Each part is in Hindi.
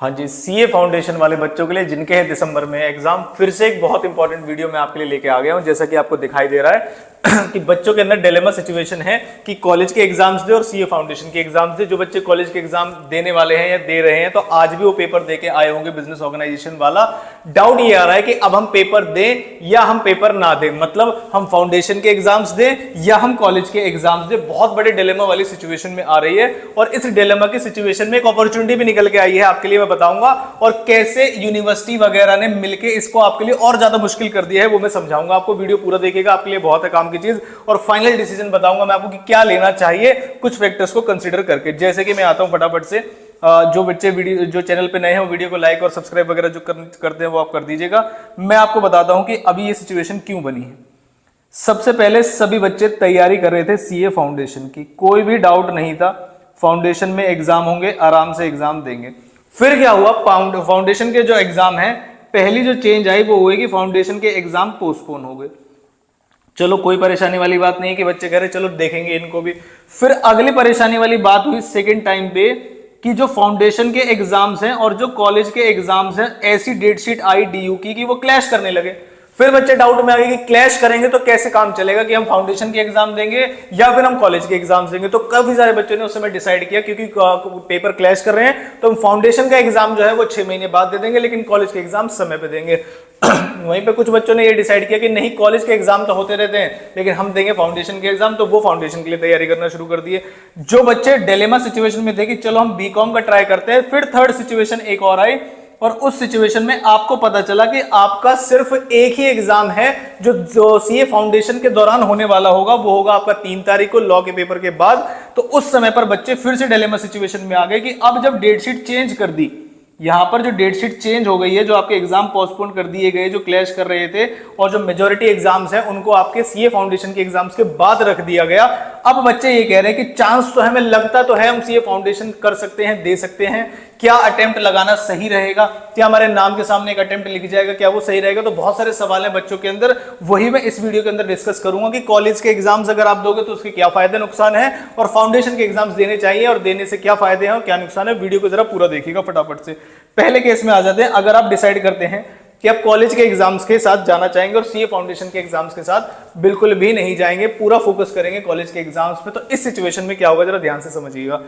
हाँ जी, सीए फाउंडेशन वाले बच्चों के लिए जिनके हैं दिसंबर में एग्जाम, फिर से एक बहुत इंपॉर्टेंट वीडियो मैं आपके लिए लेके आ गया हूं। जैसा कि आपको दिखाई दे रहा है कि बच्चों के अंदर डिलेमा सिचुएशन है कि कॉलेज के एग्जाम्स दे और सीए फाउंडेशन के एग्जाम्स दे। जो बच्चे कॉलेज के एग्जाम देने वाले हैं या दे रहे हैं, तो आज भी वो पेपर दे के आए होंगे बिजनेस ऑर्गेनाइजेशन वाला। डाउट ये आ रहा है कि अब हम पेपर दें या हम पेपर ना दें, मतलब हम फाउंडेशन के एग्जाम्स दें या हम कॉलेज के एग्जाम्स दें। बहुत बड़े डिलेमा वाली सिचुएशन में आ रही है और इस डिलेमा की सिचुएशन में एक अपॉर्चुनिटी भी निकल के आई है आपके लिए, मैं बताऊंगा। और कैसे यूनिवर्सिटी वगैरह ने मिलकर इसको आपके लिए और ज्यादा मुश्किल कर दिया है वो मैं समझाऊंगा आपको। वीडियो पूरा देखिएगा, आपके लिए बहुत है काम की चीज। और फाइनल डिसीजन बताऊंगा मैं आपको कि क्या लेना चाहिए कुछ फैक्टर्स को कंसीडर करके। जैसे कि मैं आता हूं फटाफट से, जो बच्चे वीडियो जो चैनल पे नए हैं वो वीडियो को लाइक और सब्सक्राइब वगैरह जो करते हैं वो आप कर दीजिएगा। मैं आपको बताता हूं कि अभी ये सिचुएशन क्यों बनी है। सबसे पहले सभी बच्चे तैयारी कर रहे थे सीए फाउंडेशन की, कोई भी डाउट नहीं था फाउंडेशन में एग्जाम होंगे, आराम से एग्जाम देंगे। फिर क्या हुआ, फाउंडेशन के जो एग्जाम है, पहली जो चेंज आई वो हुई कि फाउंडेशन के एग्जाम पोस्टपोन हो गए। चलो कोई परेशानी वाली बात नहीं है कि बच्चे कह रहे चलो देखेंगे इनको भी। फिर अगली परेशानी वाली बात हुई सेकेंड टाइम पे कि जो फाउंडेशन के एग्जाम्स हैं और जो कॉलेज के एग्जाम्स हैं, ऐसी डेट शीट आई डीयू की कि वो क्लैश करने लगे। फिर बच्चे डाउट में आ गए कि क्लैश करेंगे तो कैसे काम चलेगा, कि हम फाउंडेशन के एग्जाम देंगे या फिर हम कॉलेज के एग्जाम देंगे। तो काफी सारे बच्चों ने उस समय डिसाइड किया क्योंकि पेपर क्लैश कर रहे हैं तो हम फाउंडेशन का एग्जाम जो है वो 6 महीने बाद दे देंगे, लेकिन कॉलेज के एग्जाम समय पे देंगे। वहीं पे कुछ बच्चों ने ये डिसाइड किया कि नहीं, कॉलेज के एग्जाम तो होते रहते हैं लेकिन हम देंगे फाउंडेशन के एग्जाम, तो वो फाउंडेशन के लिए तैयारी करना शुरू कर दिए। जो बच्चे डिलेमा सिचुएशन में थे कि चलो हम बीकॉम का ट्राई करते हैं, फिर थर्ड सिचुएशन एक और आई और उस सिचुएशन में आपको पता चला कि आपका सिर्फ एक ही एग्जाम है जो सीए फाउंडेशन के दौरान होने वाला होगा, वो होगा आपका 3 तारीख को लॉ के पेपर के बाद। तो उस समय पर बच्चे फिर से डिलेमा सिचुएशन में आ गए कि अब जब डेट शीट चेंज कर दी, यहां पर जो डेट शीट चेंज हो गई है, जो आपके एग्जाम पोस्टपोन कर दिए गए जो क्लैश कर रहे थे, और जो मेजॉरिटी एग्जाम्स हैं उनको आपके सीए फाउंडेशन के एग्जाम्स के बाद रख दिया गया। अब बच्चे ये कह रहे हैं कि चांस तो हमें लगता तो है हम सीए फाउंडेशन कर सकते हैं, दे सकते हैं, क्या अटेम्प्ट लगाना सही रहेगा, क्या हमारे नाम के सामने एक अटेम्प्ट लिख जाएगा, क्या वो सही रहेगा। तो बहुत सारे सवाल हैं बच्चों के अंदर, वही मैं इस वीडियो के अंदर डिस्कस करूंगा कि कॉलेज के एग्जाम्स अगर आप दोगे तो उसके क्या फायदे नुकसान है, और फाउंडेशन के एग्जाम्स देने चाहिए और देने से क्या फायदे हैं और क्या नुकसान है। वीडियो को जरा पूरा देखिएगा फटाफट से। पहले केस में आ जाते हैं, अगर आप डिसाइड करते हैं कि आप कॉलेज के एग्जाम्स के साथ जाना चाहेंगे और सीए फाउंडेशन के एग्जाम्स के साथ बिल्कुल भी नहीं जाएंगे, पूरा फोकस करेंगे कॉलेज के एग्जाम्स पे, तो इस सिचुएशन में क्या होगा जरा ध्यान से समझिएगा।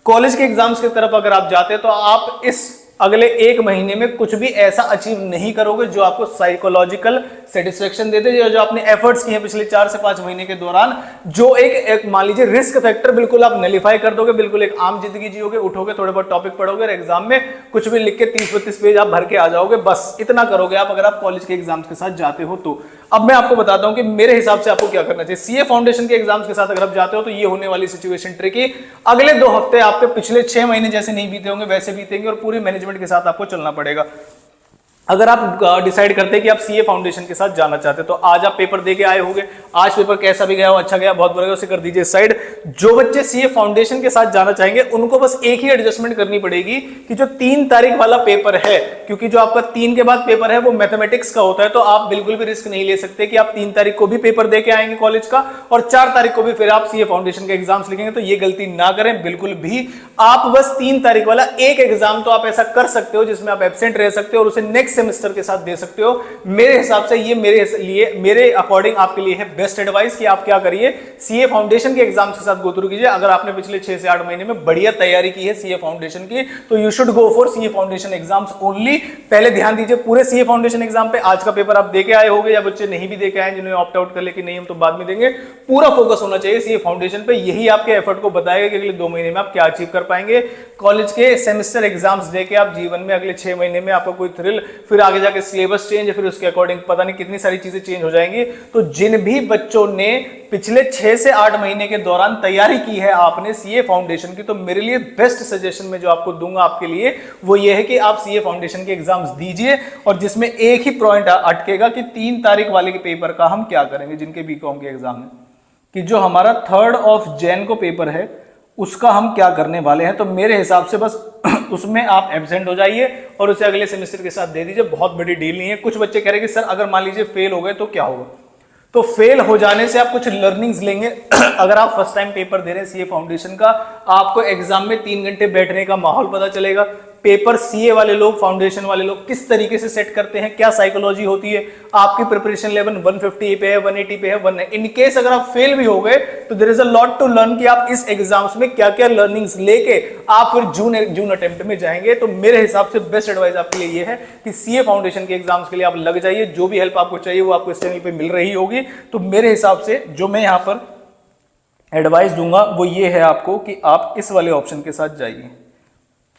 कॉलेज के एग्जाम्स की तरफ अगर आप जाते हैं तो आप इस अगले 1 महीने में कुछ भी ऐसा अचीव नहीं करोगे जो आपको साइकोलॉजिकल सेटिस्फेक्शन देते, जो आपने एफर्ट्स किए हैं पिछले 4 से 5 महीने के दौरान, जो एक मान लीजिए रिस्क फैक्टर बिल्कुल आप नलिफाई कर दोगे, बिल्कुल एक आम जिंदगी जियोगे, उठोगे, थोड़े बहुत टॉपिक पढ़ोगे और एग्जाम में कुछ भी लिख के 30-32 पेज आप भर के आ जाओगे, बस इतना करोगे आप अगर आप कॉलेज के एग्जाम्स के साथ जाते हो तो। अब मैं आपको बताता हूं कि मेरे हिसाब से आपको क्या करना चाहिए। सीए फाउंडेशन के एग्जाम्स के साथ अगर आप जाते हो तो ये होने वाली सिचुएशन ट्रिकी, अगले 2 हफ्ते आपके पिछले 6 महीने जैसे नहीं बीते होंगे वैसे बीतेंगे और पूरी मैनेजमेंट के साथ आपको चलना पड़ेगा। अगर आप डिसाइड करते हैं कि आप सीए फाउंडेशन के साथ जाना चाहते हैं तो आज आप पेपर देके आए होंगे, आज पेपर कैसा भी गया हो, अच्छा गया, बहुत बुरा गया, उसे कर दीजिए साइड। जो बच्चे सीए फाउंडेशन के साथ जाना चाहेंगे उनको बस एक ही एडजस्टमेंट करनी पड़ेगी कि जो 3 तारीख वाला पेपर है, क्योंकि जो आपका 3 के बाद पेपर है वो मैथमेटिक्स का होता है, तो आप बिल्कुल भी रिस्क नहीं ले सकते कि आप 3 तारीख को भी पेपर देके आएंगे कॉलेज का और 4 तारीख को भी फिर आप सीए फाउंडेशन के एग्जाम्स लिखेंगे। तो ये गलती ना करें बिल्कुल भी। आप बस 3 तारीख वाला एक एग्जाम तो आप ऐसा कर सकते हो जिसमें आप एब्सेंट रह सकते हो और उसे नेक्स्ट सेमेस्टर के साथ दे सकते हो। मेरे हिसाब से ये मेरे अकॉर्डिंग आपके लिए है बेस्ट एडवाइस कि आप क्या करिए, सीए फाउंडेशन के एग्जाम्स के साथ गो थ्रू कीजिए। अगर आपने पिछले 6 से 8 महीने में बढ़िया तैयारी की है सीए फाउंडेशन की तो you should go for CA foundation exams only. पहले ध्यान दीजिए पूरे सीए फाउंडेशन एग्जाम पे। आज का पेपर आप देके आए होंगे या बच्चे नहीं भी देके आए जिन्होंने ऑप्ट आउट कर ले कि नहीं हम तो बाद में देंगे, पूरा फोकस होना चाहिए सीए फाउंडेशन पे। यही आपके एफर्ट को बताएगा कि अगले 2 महीने में आप क्या अचीव कर पाएंगे। कॉलेज के सेमेस्टर एग्जाम्स देके आप जीवन में अगले 6 महीने में आपको कोई थ्रिल, फिर आगे जाके सिलेबस चेंज, फिर उसके अकॉर्डिंग पता नहीं कितनी सारी चीजें चेंज हो जाएंगी। तो जिन भी बच्चों ने पिछले 6 से 8 महीने के दौरान तैयारी की है आपने सीए फाउंडेशन की, तो मेरे लिए बेस्ट सजेशन में जो आपको दूंगा आपके लिए वो ये है कि आप सीए फाउंडेशन के एग्जाम्स दीजिए और जिसमें एक ही पॉइंट अटकेगा कि 3 तारीख वाले के पेपर का हम क्या करेंगे, जिनके बीकॉम के एग्जाम है, कि जो हमारा 3 जनवरी को पेपर है उसका हम क्या करने वाले हैं। तो मेरे हिसाब से बस उसमें आप एब्सेंट हो जाइए और उसे अगले सेमेस्टर के साथ दे दीजिए, बहुत बड़ी डील नहीं है। कुछ बच्चे कह रहे हैं कि सर अगर मान लीजिए फेल हो गए तो क्या होगा, तो फेल हो जाने से आप कुछ लर्निंग्स लेंगे। अगर आप फर्स्ट टाइम पेपर दे रहे हैं सीए फाउंडेशन का, आपको एग्जाम में 3 घंटे बैठने का माहौल पता चलेगा, पेपर सीए वाले लोग, फाउंडेशन वाले लोग किस तरीके से सेट करते हैं, क्या साइकोलॉजी होती है, आपकी प्रिपरेशन लेवल 150 पे है, 180 पे है, 1 इन केस अगर आप फेल भी हो गए तो there is a lot to learn कि आप इस एग्जाम्स में क्या क्या लर्निंग्स लेके आप फिर जून अटेम्प्ट में जाएंगे। तो मेरे हिसाब से बेस्ट एडवाइस आपके लिए ये है कि सीए फाउंडेशन के एग्जाम्स के लिए आप लग जाइए। जो भी हेल्प आपको चाहिए वो आपको इस चैनल पे मिल रही होगी। तो मेरे हिसाब से जो मैं यहां पर एडवाइस दूंगा वो ये है आपको कि आप इस वाले ऑप्शन के साथ जाइए,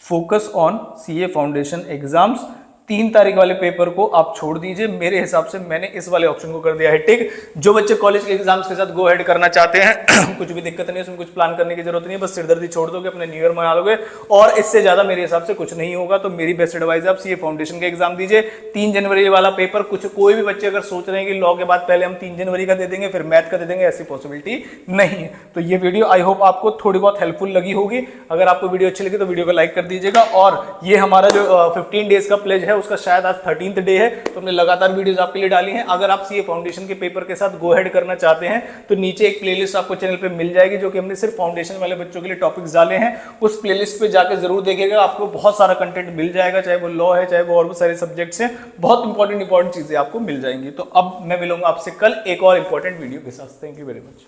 focus on CA foundation exams. 3 तारीख वाले पेपर को आप छोड़ दीजिए। मेरे हिसाब से मैंने इस वाले ऑप्शन को कर दिया है टिक। जो बच्चे कॉलेज के एग्जाम्स के साथ गो हेड करना चाहते हैं कुछ भी दिक्कत नहीं है, उसमें कुछ प्लान करने की जरूरत नहीं है, बस सिरदर्दी छोड़ दोगे, अपने न्यू ईयर मना लोगे और इससे ज्यादा मेरे हिसाब से कुछ नहीं होगा। तो मेरी बेस्ट एडवाइस है आप सीए फाउंडेशन का एग्जाम दीजिए। 3 जनवरी वाला पेपर कोई भी बच्चे अगर सोच रहे हैं कि लॉ के बाद पहले हम 3 जनवरी का दे देंगे फिर मैथ का दे देंगे, ऐसी पॉसिबिलिटी नहीं है। तो ये वीडियो आई होप आपको थोड़ी बहुत हेल्पफुल लगी होगी। अगर आपको वीडियो अच्छी लगी तो वीडियो को लाइक कर दीजिएगा। और ये हमारा जो 15 डेज का प्लेज है उसका शायद आज 13th डे है, तो हमने लगातार वीडियोस आपके लिए डाली हैं। अगर आप सीए फाउंडेशन के पेपर के साथ गो हेड करना चाहते हैं तो नीचे एक प्लेलिस्ट आपको चैनल पे मिल जाएगी जो कि हमने सिर्फ फाउंडेशन वाले बच्चों के लिए टॉपिक्स डाले हैं। उस प्लेलिस्ट पे जाकर जरूर देखिएगा, आपको बहुत सारा कंटेंट मिल जाएगा, चाहे वो लॉ है चाहे वो और भी सारे सब्जेक्ट्स हैं, बहुत इंपॉर्टेंट चीजें आपको मिल जाएंगी। तो अब मैं मिलूंगा आपसे कल एक और इंपॉर्टेंट वीडियो के साथ। Thank you very much.